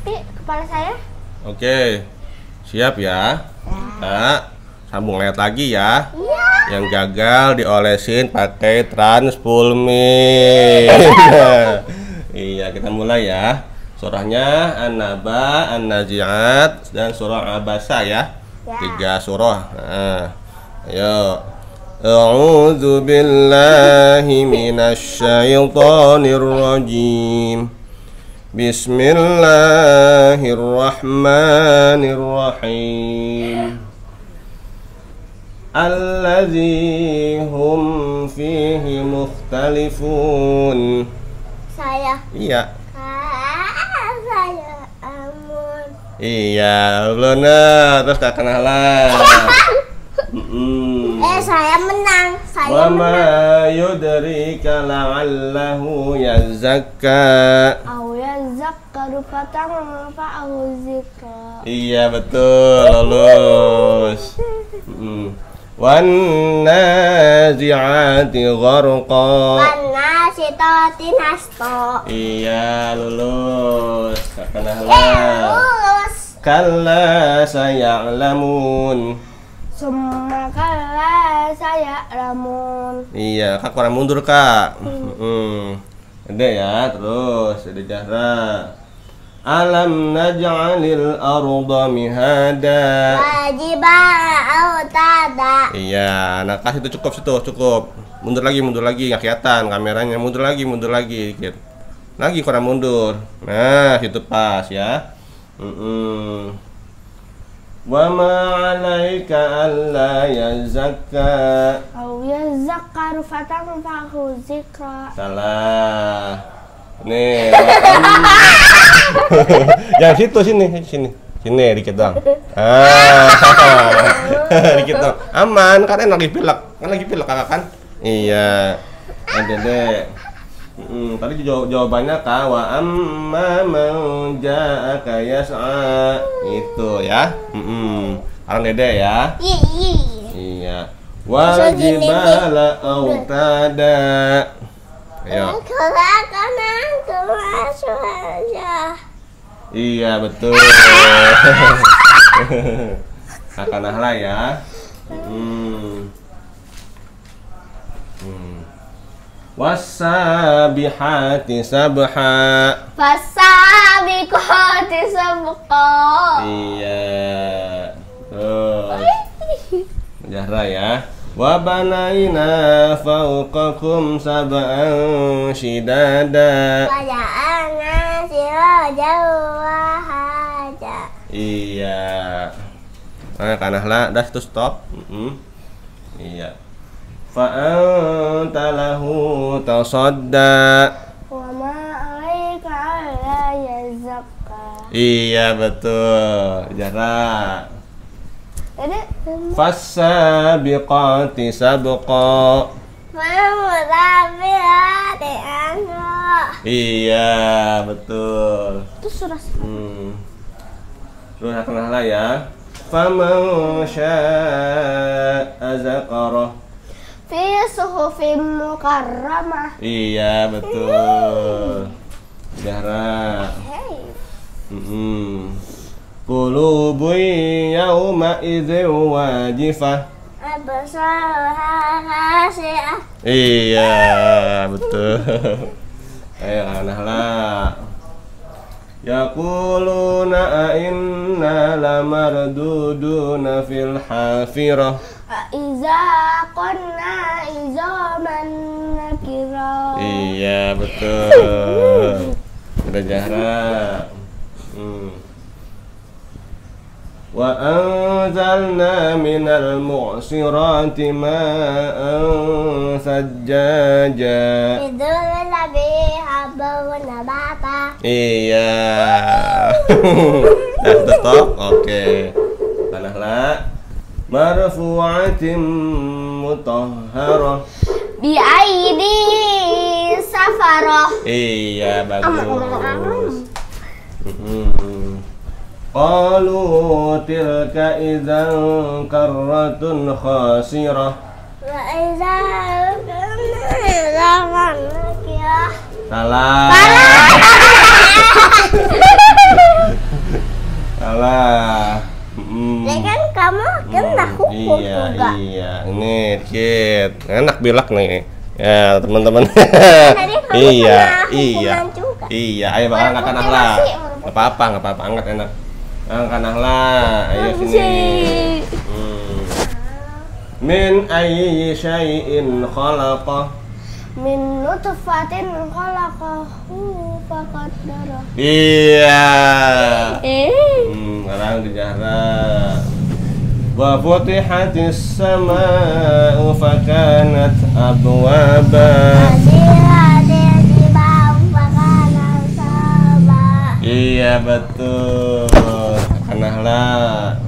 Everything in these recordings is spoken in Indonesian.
nanti kepala saya. Oke, siap ya. Nah, sambung lihat lagi ya. Iya. Yang gagal diolesin pakai Transfulmin. Iya, kita mulai ya. Surahnya An-Naba, An-Nazi'at, dan surah Abasa ya. 3 surah. Nah, ayo. A'udzu billahi minasy syaithanir rajim. Bismillahirrahmanirrahim. Allazi hum fihi mukhtalifun. Saya. Iya. Saya amun. Iya, benar. Terus tak kenalan. Saya menang. Wa ma yudrika la'allahu yazakka. Aw yazakkaru fatanfa'ahu dzikra. Iya, betul. Lulus. Wan nazi'ati gharqa. Wan nasitati nasta. Iya, lulus. Tak kenalan. Lulus. Kalla saya'lamun. Summa kalla saya'lamun. Iya, kak kurang mundur kak. Ada ya, terus ada Zahra. Alam naj'alil arda mihada. Wajibal autada. Iya, nah kasih itu cukup situ, cukup. Mundur lagi, nggak kelihatan kameranya. Mundur lagi dikit. Lagi kurang mundur. Nah, situ pas ya. Wa ma 'alaika alla yazakka. Aw yazakkaru fatanfa'ahu dzikra. Salah. Nih. Yang situ sini dikit doang. Dikit doang. Aman, kan lagi pilek. Kakak kan? Iya. Ada deh. Tadi jawabannya ka wa amma man ja'aka yas'a. Itu ya. Sekarang Dede ya. Iya. Wajibala autada. Ayo. Iya, betul. Kakak Nahla ya. Wasabihati sabha. Fasabiqati sabqa. Iya. Terus Zahra ya. Wa banaina fawqakum sab'an shidada. Waja'alna sirajan wahaja. Iya. Nah, Kanahla, dah itu stop. Iya. Fa'anta lahu tasadda. Wa ma 'alaika alla yazakka. Iya, betul. Zahra. Jadi Fassabiqati sabqa. Famurabbiati amra. Iya, betul. Itu surah Surah Nahla ya. Faman syaa'a zaqarah. fi suhufim mukarramah. Iya, betul. Zahra. Qulubun yawma idzin wajifah. Absaruha khashi'ah. Iya, betul. Ayo Nahla. Yaquluna inna lamarduduna fil hafirah. Iza kunna izaman nakira. Iya, betul. Udah Zahra. Wa anzalna minal mu'sirati ma'an sajjaja. Idul ladzi habba nabata. Iya. Nah, stop. Oke. Kanahla. Marfu'atin mutahharah. Bi aidi safarah. Iya, bagus. Qalu tilka idzan karratun khasirah. Wa idza kunna zaman nakira. Salah. lah. Ya kan kamu kena hukum Iya, juga. iya. Ini dikit. Enak bilak nih. Ya, teman-teman. Tadi kamu Iya, kena iya. hukuman juga. Iya, ayo Bang, angkat Putih lah. masih, Enggak apa-apa, enggak apa-apa. Angkat enak. Angkat lah. Ayo sini. Min ayyi syai'in khalaqah. Min nutfatin khalaqahu faqaddara. Iya. Sekarang dijahra. Wa futihatis samaa'u fakanat abwaba. Iya betul. Kanahlah.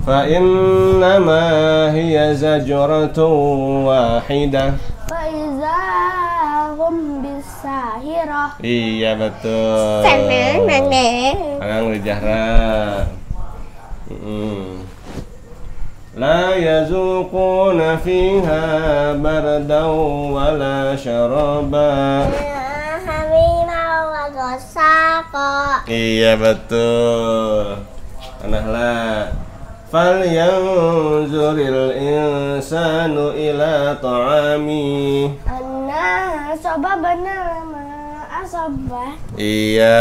Fa innama hiya zajratun wahidah. Fa iza hum bisahirah. Iya betul. Sekarang dijahra. La yazuquna fiha bardan wala syaraba. Iya betul. Kanahlah. Falyanzuril insanu ila ta'ami. Anna sababana ma'asabah. Iya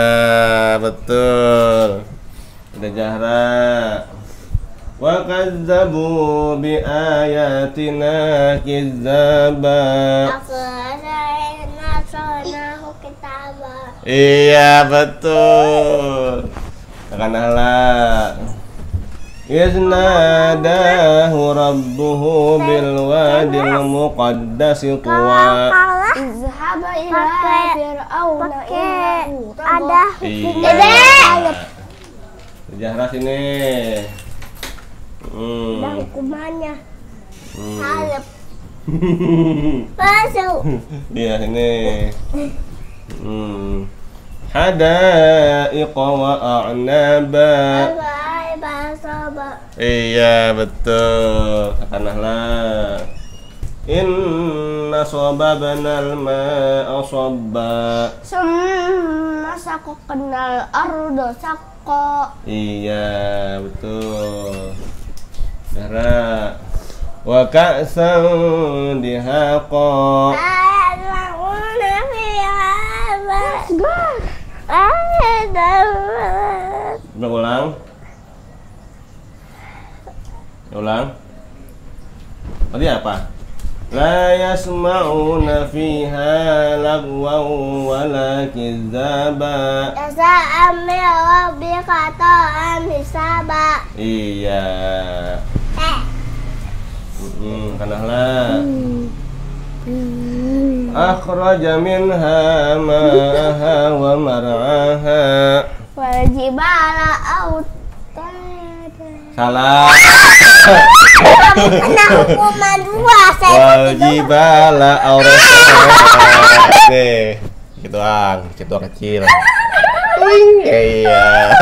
betul. Udah jahra. Wa kazzabu bi ayatina kizzaba. Iya betul. Kanahlah. Iznadahu rabbuhu bil wadil muqaddasi tuwa. Izhab ila fir'auna innahu Ada hukuman. Jahra sini. Ada hukumannya. Halep. Masuk. Iya sini. Hadaiqa wa a'naba. Iya betul. Kanahlah. Inna sababnal ma'a sabba. Summa sakoknal ardo sakko. Iya betul. Jahra. Wa ka'san dihaqa. Ulang. Ulang. Tadi apa? La yasma'una fiha lagwan wala kizzaba. Jasa'an min rabbika ta'an hisaba. Iya. Kanahlah. Akhraja minha ma'aha wa mar'aha. Wal jibala autada. Salah. Kamu kena hukuman 2. Wal jibala aurata. Nih, gitu gitu kecil. Iya.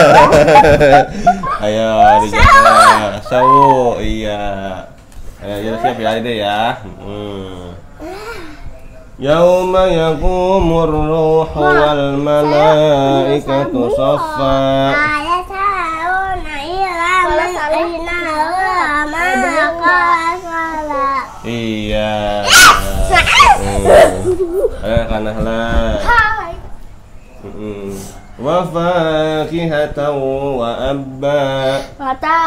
Ayo dijawab. Sawu, iya. Ayo siap ya deh ya. Yauma yaqumur ruhu wal malaikatu saffa. Iya. Kanahlah. Wa fakihatan wa abba. Kata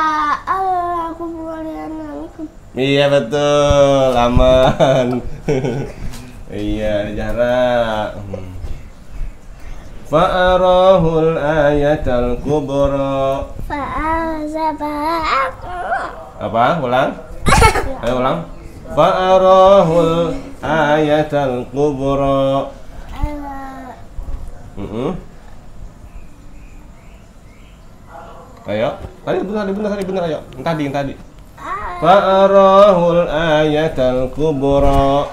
Allah kubulianamikum. Iya betul, aman. Iya, jahra. Fa'arahul ayatal kubra. Apa? Ulang? Ayo ulang. Fa'arahul ayatal kubra. Ayo. Tadi benar ayo. Tadi. Fa'arahul ayatal kubra.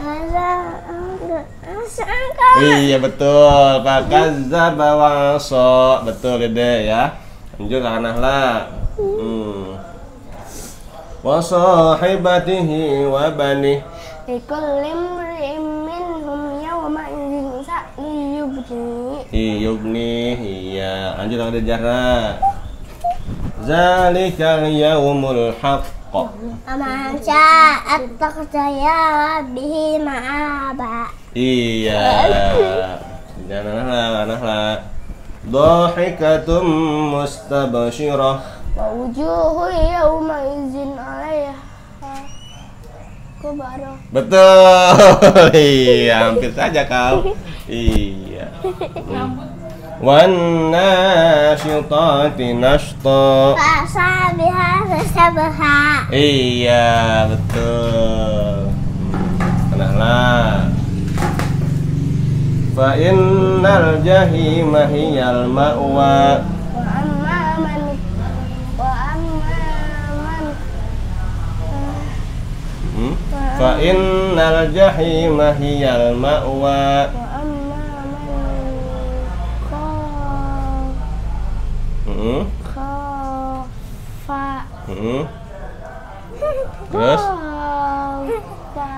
Iya betul. Fakazzaba wa asa. Betul Dede ya. Lanjut kanahlah. Wa sahibatihi wa bani. Likulli imri'in minhum yawma idzin sa'li yubni. Yubni. Iya. Lanjut ada jahra. Zalikal yaumul haqq. Aman sya'at taqtaya bihi ma'aba. Iya. Nah. Dhahikatum mustabshirah. Wa wujuhu yawma idzin 'alaiha ghabarah. Betul. Iya, hampir saja kau. Iya. Wan nasyitati nashta. Fasabiha sabha. Iya, betul. Tenanglah. Fa innal jahima hiyal ma'wa. Wa amma man Fa innal jahima hiyal ma'wa. wa amma man khafa. Terus? Khafa.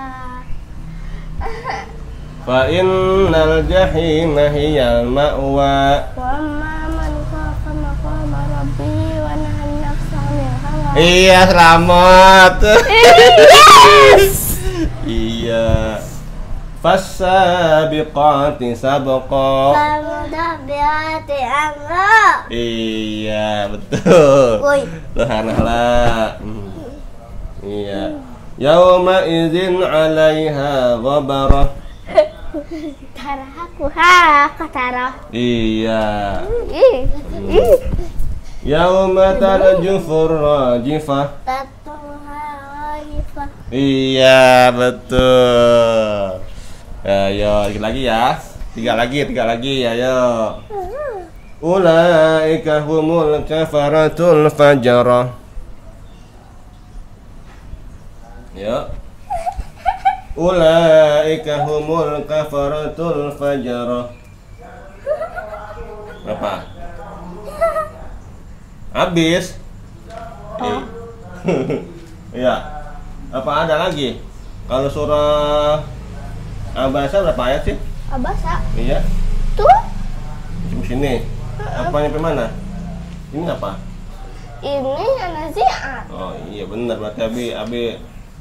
Fa innal jahima hiyal ma'wa. Wa amma man khafa maqama rabbihi wa nahan nafsa 'anil hawa. Iya, selamat. Yes. Iya. Fassabiqati sabqa. Famudabbirati amra. Iya, betul. Woi. Subhanallah. Iya. Yauma idzin 'alaiha ghabarah. Tarahakuha katara. Iya. Yauma tarjufur rajifah. Tatuha raifah. Iya, betul. Ayo, dikit lagi ya. Tiga lagi, ayo. Ulaika humul kafaratul fajarah. Yuk. Ulaika humul kafaratul fajarah. Apa? Habis. Iya. Apa ada lagi? Kalau surah Abasa berapa ayat sih? Abasa. Iya. Tuh. Di sini. Apa nyampe mana? Ini apa? Ini An-Nazi'at. Oh iya benar, berarti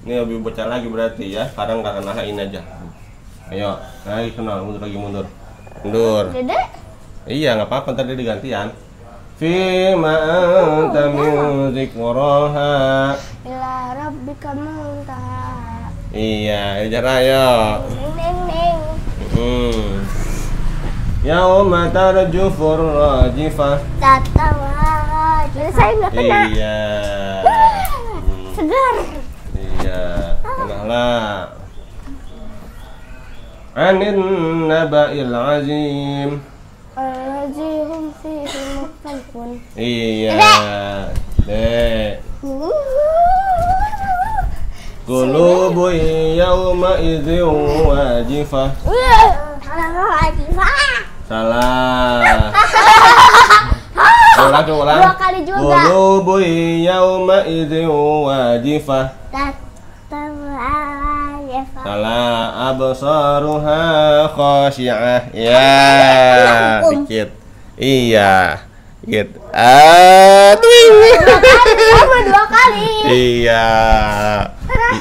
ini Abi baca lagi berarti ya. Sekarang nggak kena ini aja. Ayo, lagi kenal, mundur. Dede. Iya, nggak apa-apa, ntar dia digantian. Fi ma anta min dzikraha. Ila rabbika muntaha. Iya, cara ayo. Neng. Yauma tarjufur rajifah. Tatawa. Jadi saya nggak kena. Iya. Segar. Iya, kenallah. Anin naba'il azim. Al-lazihum fihi mukhtalifun. Iya. Dek. Qulubu yawma idzin wajifah. Salah. Ulang. Dua kali juga. Qulubu yawma idzin wajifah. Salah. Absaruha khashi'ah. Ya, dikit. Iya. Gitu. Sama dua kali. Iya.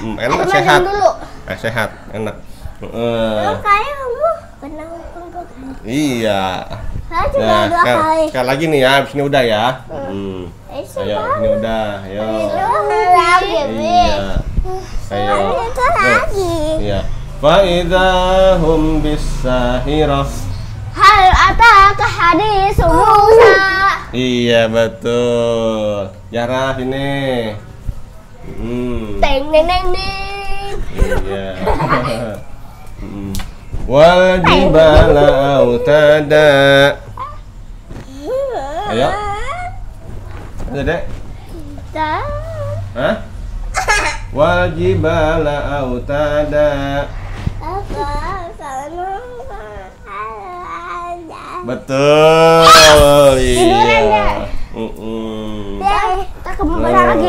Enak, sehat. Dulu. Sehat, enak. Kayak kamu pernah hukum dua kali. Iya. Saya cuma dua kali. Sekali lagi nih ya, abis ini udah ya. Ayo, ini udah. Ayo. Lagi, Iya. Ayo. lagi. Iya. Fa idzahum bis-sahirah. Hal ataka hadis Musa. Iya, betul. Jarah ini. Teng neng neng. Iya. Wal jibala autada. Ayo. Ada, Dek? Hah? Wal jibala autada. Betul. Iya. Kita kemana lagi?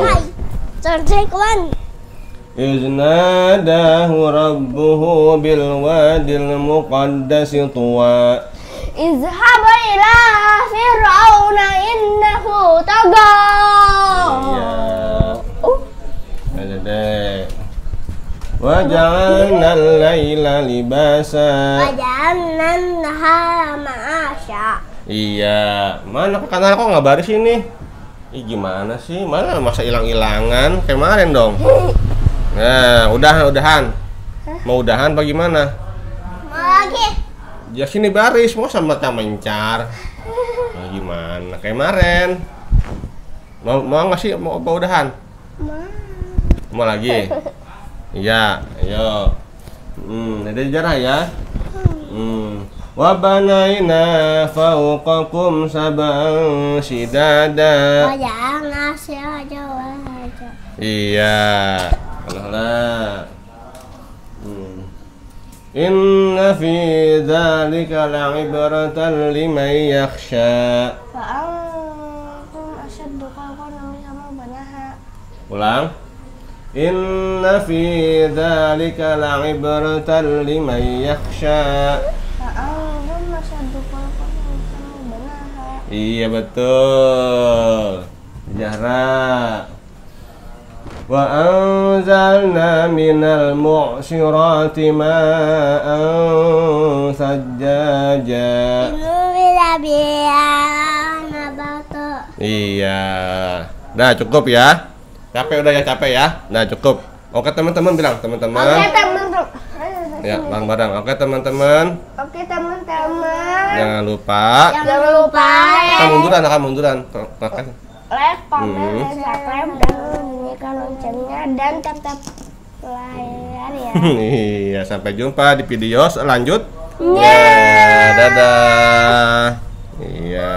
Cercekuan. Iznadahu rabbuhu bil wadil muqaddasi tuwa. Izhab ila fir'auna innahu tagha. libasa. Waja'alna an-nahara ma'asya. Iya, mana kanal kok nggak baris ini? Ih, gimana sih? Mana masa hilang-hilangan kemarin dong? Nah, udahan. Mau udahan apa gimana? Mau lagi. Ya sini baris, mau sama mencar. Nah, gimana? Kemarin. Mau nggak sih? Mau apa udahan? Mau lagi? Iya, ayo. Ada jarah ya. Wa banaina fawqakum sab'an shidada. Waja'alna sirajan wahaja. Iya. Alah. Inna fi dzalika la'ibratan liman yakhsha. Fa'antum asyaddu khalqan mimma banaha. Ulang. Inna fi dzalika la'ibratan liman yakhsha. Fa'antum asyaddu khalqan mimma banaha. Iya betul. Jahra. Wa anzalna minal mu'sirati ma'an sajjaja. Inubila bi'ala nabata. Iya. Nah, cukup ya. Capek udah ya, capek ya. Nah, cukup. Oke, teman-teman bilang, teman-teman. Oke teman-teman. Ya, bareng-bareng. Oke, teman-teman. Oke teman-teman. Jangan lupa. Jangan lupa Akan munduran. Makan. like, komen, dan subscribe dan bunyikan loncengnya dan tetap layar ya. Iya, sampai jumpa di video selanjutnya. Yeah. Dadah. Iya.